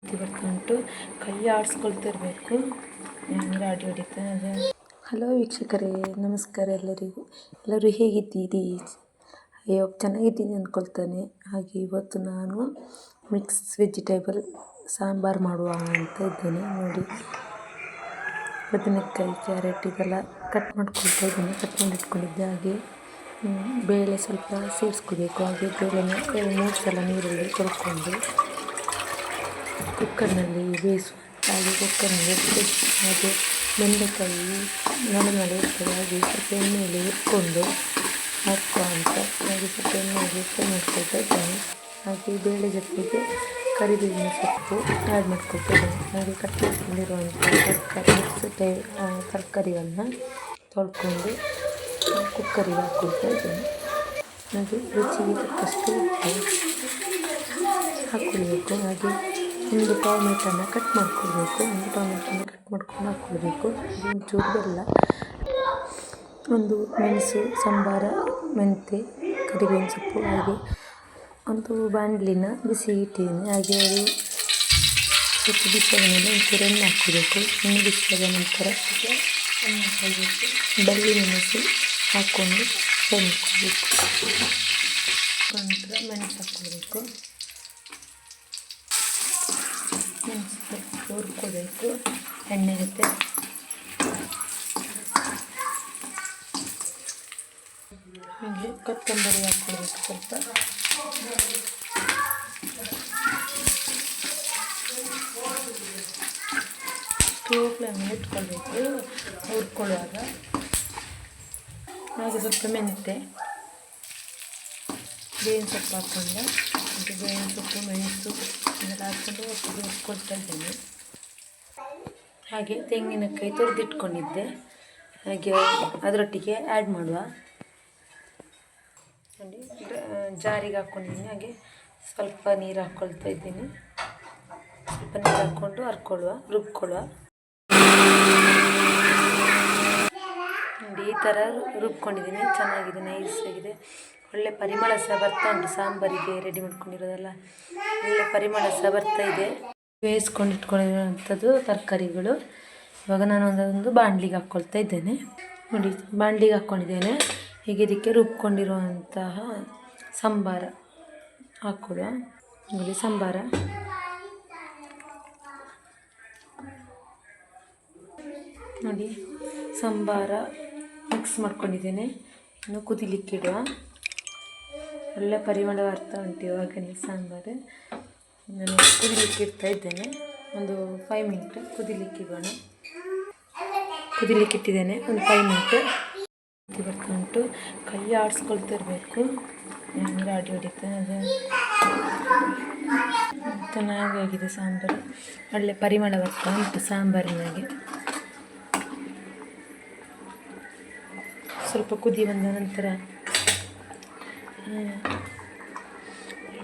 ಬರ್ತಾ ಉಂಟು, ಕೈ ಆಡಿಸ್ಕೊಳ್ತಿರ್ಬೇಕು. ರಾಡಿ ಹೊಡಿತಾ ಇದೆ. ಹಲೋ ವೀಕ್ಷಕರೇ, ನಮಸ್ಕಾರ ಎಲ್ಲರೂ ಹೇಗಿದ್ದೀರಿ? ಅಯ್ಯೋ ಚೆನ್ನಾಗಿದ್ದೀನಿ ಅಂದ್ಕೊಳ್ತಾನೆ. ಹಾಗೆ ಇವತ್ತು ನಾನು ಮಿಕ್ಸ್ ವೆಜಿಟೇಬಲ್ ಸಾಂಬಾರು ಮಾಡುವ ಅಂತ ಇದ್ದೇನೆ. ನೋಡಿ, ಬದನೆಕಾಯಿ, ಕ್ಯಾರೆಟ್ ಇದೆಲ್ಲ ಕಟ್ ಮಾಡ್ಕೊಳ್ತಾ ಇದ್ದೀನಿ. ಕಟ್ ಮಾಡಿ ಇಟ್ಕೊಂಡಿದ್ದೆ. ಹಾಗೆ ಬೇಳೆ ಸ್ವಲ್ಪ ಸೇರಿಸ್ಕೋಬೇಕು. ಹಾಗೆ ಬೇಳೆನ 2-3 ಸಲ ನೀರಲ್ಲಿ ತೊಳ್ಕೊಂಡು ಕುಕ್ಕರ್ನಲ್ಲಿ ಬೇಯಿಸುವ. ಹಾಗೆ ಕುಕ್ಕರ್ನಲ್ಲಿ ಇಟ್ಟು ಹಾಗೆ ಬೆಂಡೆಕಾಯಿ ನಡು ಇರ್ತದೆ. ಹಾಗೆ ಸ್ವಲ್ಪ ಎಣ್ಣೆಯಲ್ಲಿ ಇಟ್ಕೊಂಡು ಹಾಕುವ ಅಂತ. ಹಾಗೆ ಸ್ವಲ್ಪ ಎಣ್ಣೆಯಲ್ಲಿ ಫ್ರೈ ಮಾಡ್ಕೊಳ್ತಾ ಇದ್ದೇನೆ. ಹಾಗೆ ಬೇಳೆ ಜೊತೆಗೆ ಕರಿಬೇವಿನ ಸೊಪ್ಪು ಆ್ಯಡ್ ಮಾಡ್ಕೊಳ್ತಾ ಇದ್ದೇನೆ. ಹಾಗೆ ಕಟ್ ಮಾಡ್ಕೊಂಡಿರುವಂಥ ತರಕಾರಿಯನ್ನು ತೊಳ್ಕೊಂಡು ಕುಕ್ಕರಿಗೆ ಹಾಕ್ಕೊಳ್ತಾ ಇದ್ದೇನೆ. ಹಾಗೆ ರುಚಿಗೆ ತಕ್ಕಷ್ಟು ಉಪ್ಪು ಹಾಕ್ಕೊಳ್ಬೇಕು. ಹಾಗೆ ಒಂದು ಟೊಮೆಟೊನ ಕಟ್ ಮಾಡ್ಕೊಳ್ಬೇಕು. ಹಾಕ್ಕೊಳ್ಬೇಕು. ಒಂಚೂರು ಬೆಲ್ಲ, ಒಂದು ಮೆಣಸು, ಸಂಬಾರ, ಮೆಂತೆ, ಕರಿಬೇವಿನ ಸೊಪ್ಪು. ಹಾಗೆ ಒಂದು ಬಾಣಲಿನ ಬಿಸಿ ಇಟ್ಟಿದ್ದೀನಿ. ಹಾಗೆ ಅದು ಸ್ವಲ್ಪ ಬಿಸಿಯಾದ ಮೇಲೆ ಒಂಚೂರು ಎಣ್ಣೆ ಹಾಕ್ಕೋಬೇಕು. ಎಣ್ಣೆ ಬಿಸಿಯಾದ ನಂತರ ಬೆಳ್ಳಿ ಮೆಣಸು ಹಾಕ್ಕೊಂಡು ಫ್ರೈ ಮಾಡ್ಕೊಳ್ಬೇಕು. ನಂತರ ಮೆಣಸು ಹಾಕ್ಕೊಳ್ಬೇಕು. ಮೆಣಸು ಹುರ್ಕೋಬೇಕು ಎಣ್ಣೆ ಜೊತೆ. ಹಾಗೆ ಕೊತ್ತಂಬರಿ ಹಾಕ್ಕೊಳ್ಬೇಕು ಸ್ವಲ್ಪ. ಸ್ಟೋವ್ ಫ್ಲೇಮಲ್ಲಿ ಇಟ್ಕೊಳ್ಬೇಕು ಹುರ್ಕೊಳ್ಳುವಾಗ. ಹಾಗೆ ಸ್ವಲ್ಪ ಮೆಂತೆ, ಬೇವಿನ ಸೊಪ್ಪು ಹಾಕ್ಕೊಂಡು, ಮತ್ತು ಬೇವಿನ ಸೊಪ್ಪು, ಮೆಣಸು ಇದೆಲ್ಲ ಹಾಕ್ಕೊಂಡು ಒಟ್ಟಿಗೆ ಹುರ್ಕೊಳ್ತಾ ಇದ್ದೇನೆ. ಹಾಗೆ ತೆಂಗಿನಕಾಯಿ ತುರಿದಿಟ್ಕೊಂಡಿದ್ದೆ, ಹಾಗೆ ಅದರೊಟ್ಟಿಗೆ ಆ್ಯಡ್ ಮಾಡುವ. ನೋಡಿ, ಜಾರಿಗೆ ಹಾಕ್ಕೊಂಡಿದ್ದೀನಿ. ಹಾಗೆ ಸ್ವಲ್ಪ ನೀರು ಹಾಕ್ಕೊಳ್ತಾ ಇದ್ದೀನಿ. ಸ್ವಲ್ಪ ನೀರು ಹಾಕ್ಕೊಂಡು ರುಬ್ಕೊಳ್ಳುವ. ನೋಡಿ, ಈ ಥರ ರುಬ್ಕೊಂಡಿದ್ದೀನಿ. ಚೆನ್ನಾಗಿದೆ, ನೈಸಾಗಿದೆ. ಒಳ್ಳೆ ಪರಿಮಳ ಸಹ ಬರ್ತಾ ಉಂಟು. ಸಾಂಬಾರಿಗೆ ರೆಡಿ ಮಾಡ್ಕೊಂಡಿರೋದಲ್ಲ, ಒಳ್ಳೆ ಪರಿಮಳ ಸಹ ಬರ್ತಾ ಇದೆ. ಬೇಯಿಸ್ಕೊಂಡು ಇಟ್ಕೊಂಡಿರೋವಂಥದ್ದು ತರಕಾರಿಗಳು. ಇವಾಗ ನಾನು ಒಂದು ಬಾಣಲಿಗೆ ಹಾಕ್ಕೊಳ್ತಾ ಇದ್ದೇನೆ. ನೋಡಿ, ಬಾಣಲಿಗೆ ಹಾಕ್ಕೊಂಡಿದ್ದೇನೆ. ಹೀಗೆ ಇದಕ್ಕೆ ರುಬ್ಕೊಂಡಿರುವಂತಹ ಸಂಬಾರ ಹಾಕ್ಕೊಡುವ. ನೋಡಿ, ಸಂಬಾರ ನೋಡಿ, ಸಂಬಾರ ಮಿಕ್ಸ್ ಮಾಡ್ಕೊಂಡಿದ್ದೇನೆ. ಇನ್ನು ಕುದಿಲಿಕ್ಕೆ ಇಡುವ. ಒಳ್ಳೆ ಪರಿಮಳ ಬರ್ತಾ ಉಂಟು ಇವಾಗಲೇ ಸಾಂಬಾರು. ನಾನು ಕುದಿಲಿಕ್ಕೆ ಇಡ್ತಾ ಇದ್ದೇನೆ. ಒಂದು 5 ಮಿನಿಟ್ ಕುದಿಲಿಕ್ಕೆ ಇಡೋಣ. ಕುದಿಲಿಕ್ಕೆ ಇಟ್ಟಿದ್ದೇನೆ ಒಂದು 5 ಮಿನಿಟ್. ಬರ್ತಾ ಉಂಟು, ಕೈ ಆಡಿಸ್ಕೊಳ್ತಿರ್ಬೇಕು. ರಾಡಿ ಹೊಡಿತಾ ಇದೆ. ಚೆನ್ನಾಗಾಗಿದೆ ಸಾಂಬಾರು. ಒಳ್ಳೆ ಪರಿಮಳ ಬರ್ತಾ ಉಂಟು ಸಾಂಬಾರಿನಾಗೆ. ಸ್ವಲ್ಪ ಕುದಿ ಬಂದ ನಂತರ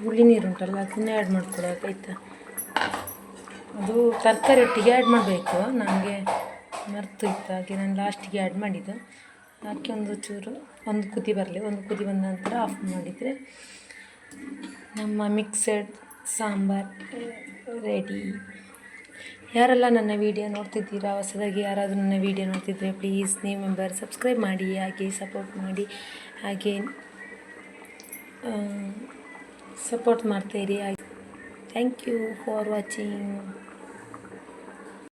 ಹುಳಿ ನೀರು ಉಂಟಲ್ಲ, ಅದನ್ನೇ ಆ್ಯಡ್ ಮಾಡ್ಕೊಳ್ಳೋದು ಆಯಿತಾ. ಅದು ತರಕಾರಿ ಒಟ್ಟಿಗೆ ಆ್ಯಡ್ ಮಾಡಬೇಕು. ನನಗೆ ಮರ್ತು ಇತ್ತು, ಹಾಗೆ ನಾನು ಲಾಸ್ಟಿಗೆ ಆ್ಯಡ್ ಮಾಡಿದ್ದು. ಹಾಕಿ ಒಂದು ಕುದಿ ಬರಲಿ. ಒಂದು ಕುದಿ ಬಂದ ನಂತರ ಆಫ್ ಮಾಡಿದರೆ ನಮ್ಮ ಮಿಕ್ಸಡ್ ಸಾಂಬಾರ್ ರೆಡಿ. ಯಾರೆಲ್ಲ ನನ್ನ ವೀಡಿಯೋ ನೋಡ್ತಿದ್ದೀರಾ, ಹೊಸದಾಗಿ ಯಾರಾದರೂ ನನ್ನ ವೀಡಿಯೋ ನೋಡ್ತಿದ್ರೆ ಪ್ಲೀಸ್ ನೀವು ಮೆಂಬರ್ ಸಬ್ಸ್ಕ್ರೈಬ್ ಮಾಡಿ, ಹಾಗೆ ಸಪೋರ್ಟ್ ಮಾಡಿ. ಹಾಗೆ ಸಪೋರ್ಟ್ ಮಾಡ್ತಾಯಿರಿ. Thank you for watching.